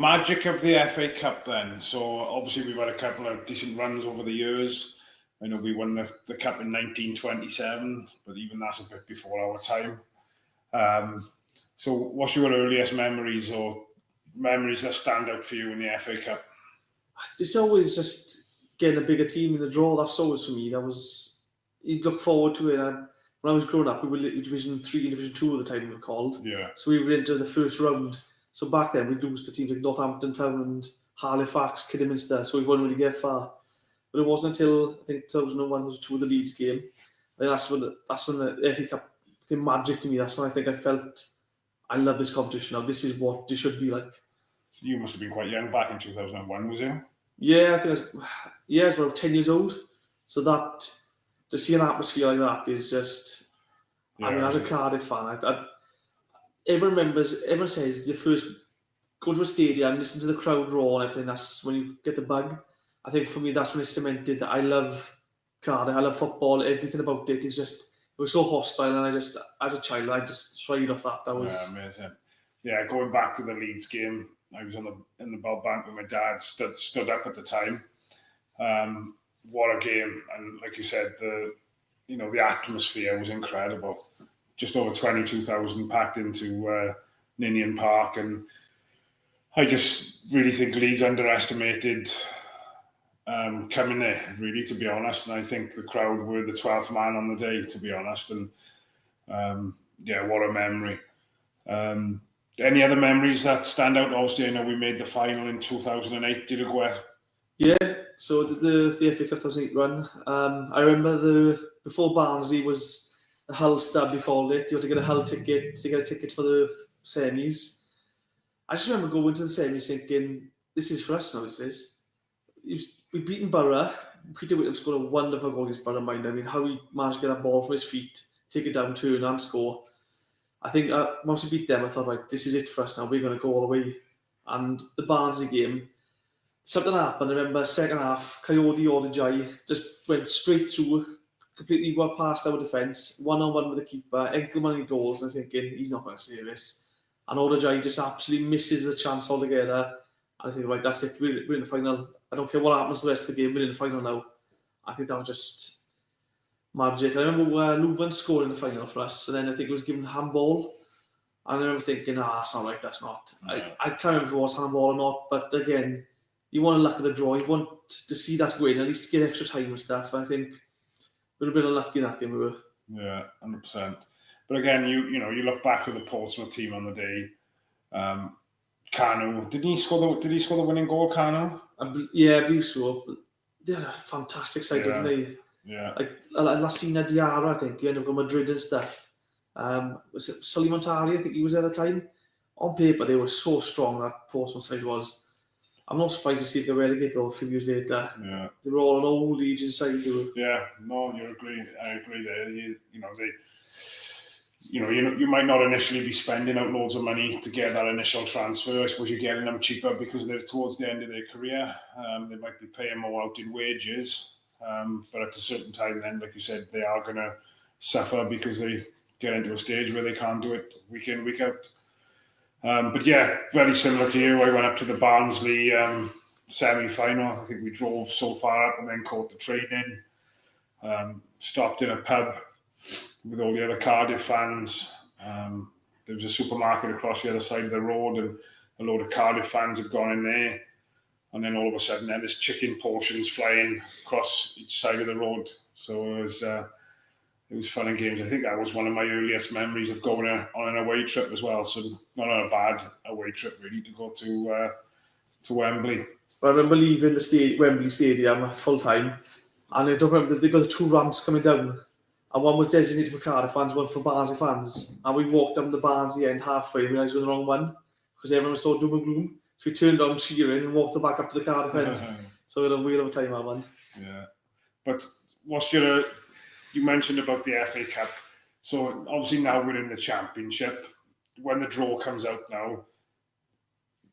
magic of the FA Cup then. So obviously we've had a couple of decent runs over the years. I know we won the Cup in 1927, but even that's a bit before our time. So what's your earliest memories or memories that stand out for you in the FA Cup? It's always just getting a bigger team in the draw. That's always for me. You'd look forward to it. When I was growing up, we were Division 3 and Division 2 at the time we were called. Yeah. So we were into the first round. So back then, we'd lose to teams like Northampton Town and Halifax, Kidderminster, so we wouldn't really get far. But it wasn't until, I think, 2001, 2002, the Leeds game. And that's when the FA Cup became magic to me. That's when I think I felt, I love this competition now. This is what it should be like. So you must have been quite young back in 2001, was you? Yeah, I think I was about 10 years old. So that, to see an atmosphere like that is just, I mean, as a Cardiff fan, everyone says the first go to a stadium, listen to the crowd roar and everything, that's when you get the bug. I think for me, that's when it cemented that I love Cardiff, I love football, everything about it is just, it was so hostile, and I just, as a child, I just thrived off that. That was... Yeah, amazing. Yeah, going back to the Leeds game, I was in the Bell Bank with my dad, stood up at the time. What a game. And like you said, the atmosphere was incredible. Just over 22,000 packed into Ninian Park, and I just really think Leeds underestimated coming there, really, to be honest. And I think the crowd were the 12th man on the day, to be honest. And what a memory. Any other memories that stand out? Obviously, I know we made the final in 2008. Did it go ahead? Yeah, so the FA Cup 2008 run. I remember before Barnsley was the Hull Stub, you called it. You had to get a Hull ticket to get a ticket for the semis. I just remember going to the semis thinking, this is for us now, this is. We'd beaten Borough. Peter Whittam scored a wonderful goal against Borough, mind. I mean, how he managed to get that ball from his feet, take it down, turn and score. I think once we beat them, I thought, right, this is it for us now. We're going to go all the way. And the Barnsley game, something happened. I remember second half, Coyote Ordajai just went straight through, completely got past our defence, one-on-one with the keeper, Enkelman goals, and I'm thinking, he's not going to save this. And Ordajai just absolutely misses the chance altogether. And I think, right, that's it, we're in the final. I don't care what happens the rest of the game, we're in the final now. I think that was just magic. I remember Leuven scored in the final for us, and then I think it was given handball. And I remember thinking, that's not right, that's not. Yeah. I can't remember if it was handball or not, but again, you want to luck of the draw, you want to see that win, at least get extra time and stuff. I think we would have been unlucky in that game, we were. Yeah, 100%. But again, you look back to the Portsmouth team on the day. Kanu, did he score the winning goal, Kanu? Yeah, I believe so. They had a fantastic side, didn't they? Yeah. Like Lassina Diarra, I think, he ended up going Madrid and stuff. Was it Sully Montari? I think he was at the time. On paper, they were so strong, that Portsmouth side was. I'm not surprised to see if they relegated a few years later. Yeah. They were all an old Legion side. Yeah, no, I agree there. You might not initially be spending out loads of money to get that initial transfer. I suppose you're getting them cheaper because they're towards the end of their career. They might be paying more out in wages. But at a certain time then, like you said, they are going to suffer because they get into a stage where they can't do it week in, week out. But yeah, very similar to you. I went up to the Barnsley semi-final. I think we drove so far up and then caught the train in. Stopped in a pub with all the other Cardiff fans. There was a supermarket across the other side of the road, and a load of Cardiff fans had gone in there. And then all of a sudden, there's chicken portions flying across each side of the road. So it was fun and games. I think that was one of my earliest memories of going on an away trip as well. So not on a bad away trip, really, to go to Wembley. I remember leaving the Wembley Stadium full time, and I don't remember, they got the two ramps coming down. And one was designated for Cardiff fans, one for Barnsley fans. And we walked down the Barnsley end halfway, and we realised we were the wrong one, because everyone was so doom and gloom. So we turned on cheering and walked back up to the Cardiff end. So we had a wheel of a time, that one. Yeah. But you mentioned about the FA Cup. So obviously now we're in the Championship. When the draw comes out now,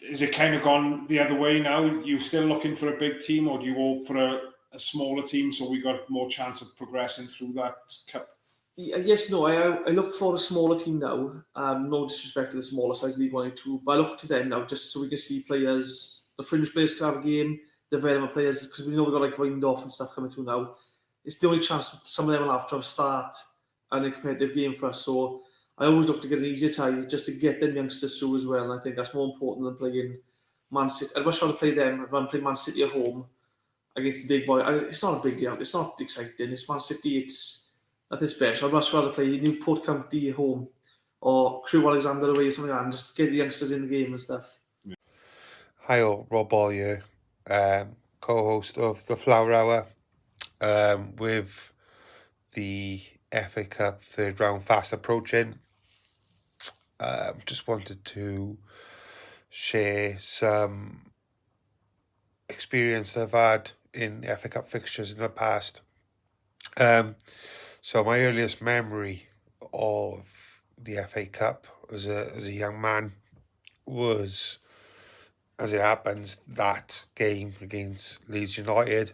is it kind of gone the other way now? You still looking for a big team, or do you hope for a smaller team so we got more chance of progressing through that cup? Yes, no, I look for a smaller team now. No disrespect to the smaller size League 1 and 2, but I look to them now just so we can see players, the fringe players can have a game, the development players, because we know we've got like Rindorf and stuff coming through now. It's the only chance some of them will have to have start and a competitive game for us. So I always look to get an easier tie just to get them youngsters through as well. And I think that's more important than playing Man City. I'd much rather play them than play Man City at home against the big boy. It's not a big deal. It's not exciting. It's Man City. It's nothing special. I'd much rather play Newport County at home or Crew Alexander away or something like that and just get the youngsters in the game and stuff. Hi all, Rob Ball here, co-host of the Flower Hour, with the FA Cup third round fast approaching. Just wanted to share some experience I've had in FA Cup fixtures in the past. So my earliest memory of the FA Cup as a young man was, as it happens, that game against Leeds United.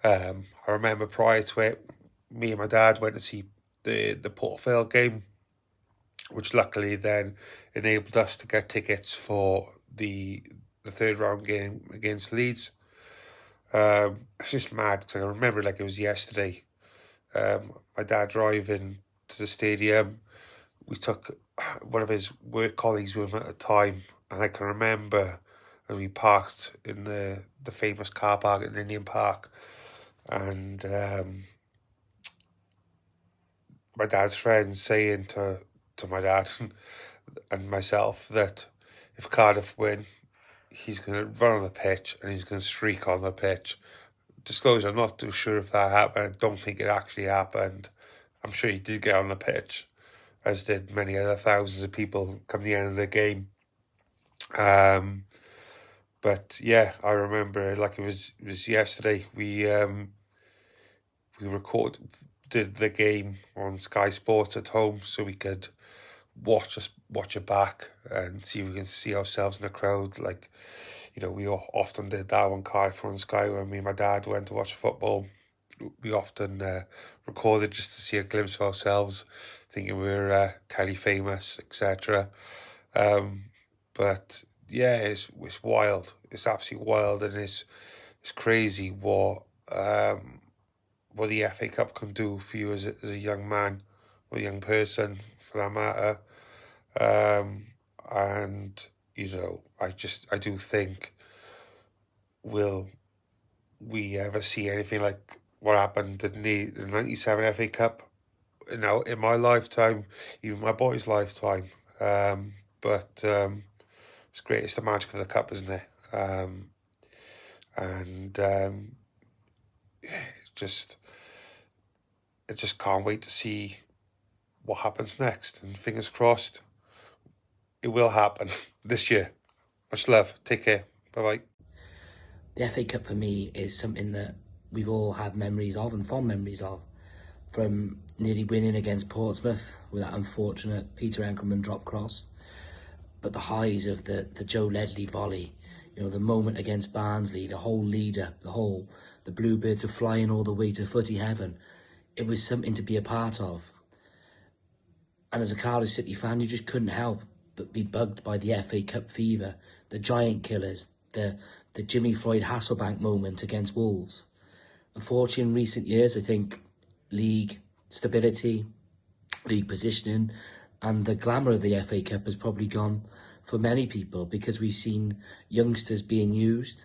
I remember prior to it, me and my dad went to see the Port Vale game, which luckily then enabled us to get tickets for the third round game against Leeds. It's just mad because I remember it like it was yesterday. My dad driving to the stadium. We took one of his work colleagues with him at the time, and I can remember when we parked in the famous car park at Ninian Park, and my dad's friends saying to my dad and myself that if Cardiff win, he's going to run on the pitch and he's going to streak on the pitch. Disclosure, I'm not too sure if that happened. I don't think it actually happened. I'm sure he did get on the pitch, as did many other thousands of people come the end of the game. But yeah, I remember like it was yesterday. We did the game on Sky Sports at home so we could watch it back and see if we can see ourselves in the crowd. Like, we often did that when Cardiff were on Sky. When me and my dad went to watch football, we often recorded just to see a glimpse of ourselves, thinking we were telly famous, etc. But yeah, it's wild. It's absolutely wild, and it's crazy what the FA Cup can do for you as a young man or a young person, for that matter. And I do think, will we ever see anything like what happened in the 97 FA Cup? In my lifetime, even my boy's lifetime. But it's great. It's the magic of the cup, isn't it? I just can't wait to see what happens next. And fingers crossed, it will happen this year. Much love. Take care. Bye-bye. The FA Cup for me is something that we've all had memories of and fond memories of, from nearly winning against Portsmouth with that unfortunate Peter Enkelman drop cross, but the highs of the Joe Ledley volley, the moment against Barnsley, the whole leader, the Bluebirds are flying all the way to footy heaven. It was something to be a part of. And as a Cardiff City fan, you just couldn't help but be bugged by the FA Cup fever, the giant killers, the Jimmy Floyd Hasselbank moment against Wolves. Unfortunately, in recent years, I think league stability, league positioning, and the glamour of the FA Cup has probably gone for many people, because we've seen youngsters being used.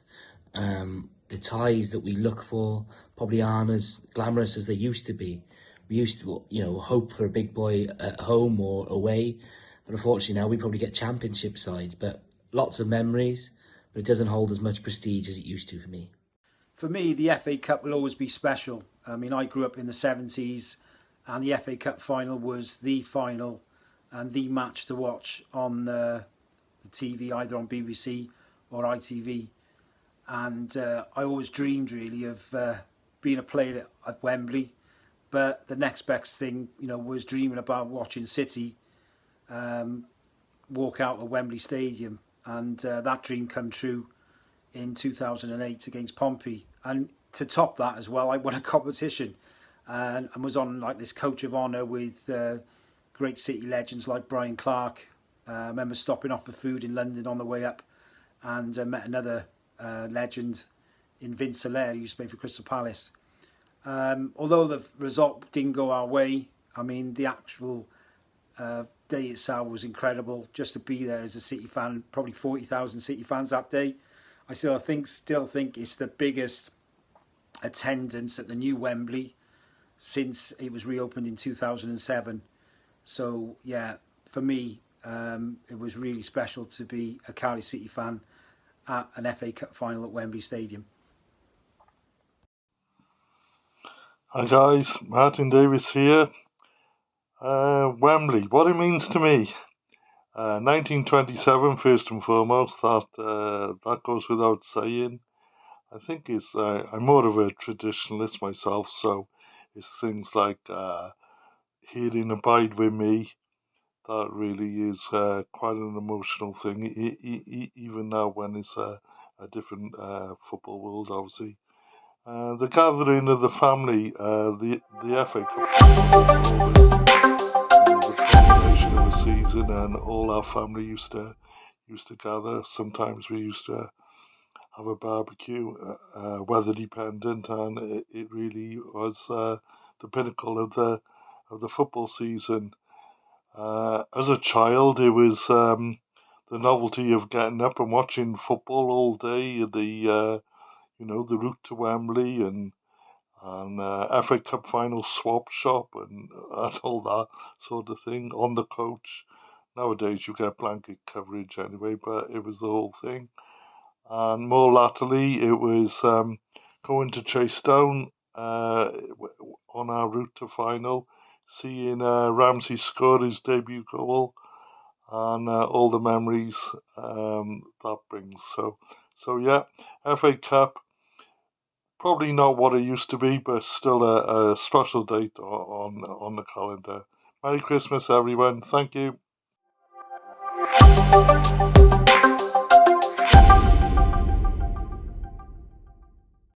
The ties that we look for probably aren't as glamorous as they used to be. We used to, hope for a big boy at home or away, but unfortunately now we probably get championship sides. But lots of memories, but it doesn't hold as much prestige as it used to for me. For me, the FA Cup will always be special. I mean, I grew up in the 70s, and the FA Cup final was the final and the match to watch on the TV, either on BBC or ITV. And I always dreamed, really, of being a player at Wembley. But the next best thing, was dreaming about watching City walk out of Wembley Stadium. And that dream come true in 2008 against Pompey. And to top that as well, I won a competition. and was on like this coach of honour with great City legends like Brian Clark. I remember stopping off for food in London on the way up, and met another legend in Vince Hilaire, who used to play for Crystal Palace. Although the result didn't go our way, I mean, the actual day itself was incredible. Just to be there as a City fan, probably 40,000 City fans that day. I still think it's the biggest attendance at the new Wembley since it was reopened in 2007. So yeah, for me, it was really special to be a Cardiff City fan at an FA Cup final at Wembley Stadium. Hi guys, Martin Davis here. Wembley, what it means to me. 1927, first and foremost, that goes without saying. I think I'm more of a traditionalist myself, so it's things like Healing Abide With Me. That really is quite an emotional thing, even now when it's a different football world, obviously. The gathering of the family, the FA Cup, the culmination of the season, and all our family used to gather. Sometimes we used to have a barbecue, weather dependent, and it really was the pinnacle of the football season. As a child, it was the novelty of getting up and watching football all day. The route to Wembley and FA Cup final swap shop and all that sort of thing on the coach. Nowadays you get blanket coverage anyway, but it was the whole thing. And more latterly, it was going to Chasetown on our route to final, seeing Ramsey score his debut goal, and all the memories that brings. So yeah, FA Cup. Probably not what it used to be, but still a special date on the calendar. Merry Christmas, everyone. Thank you.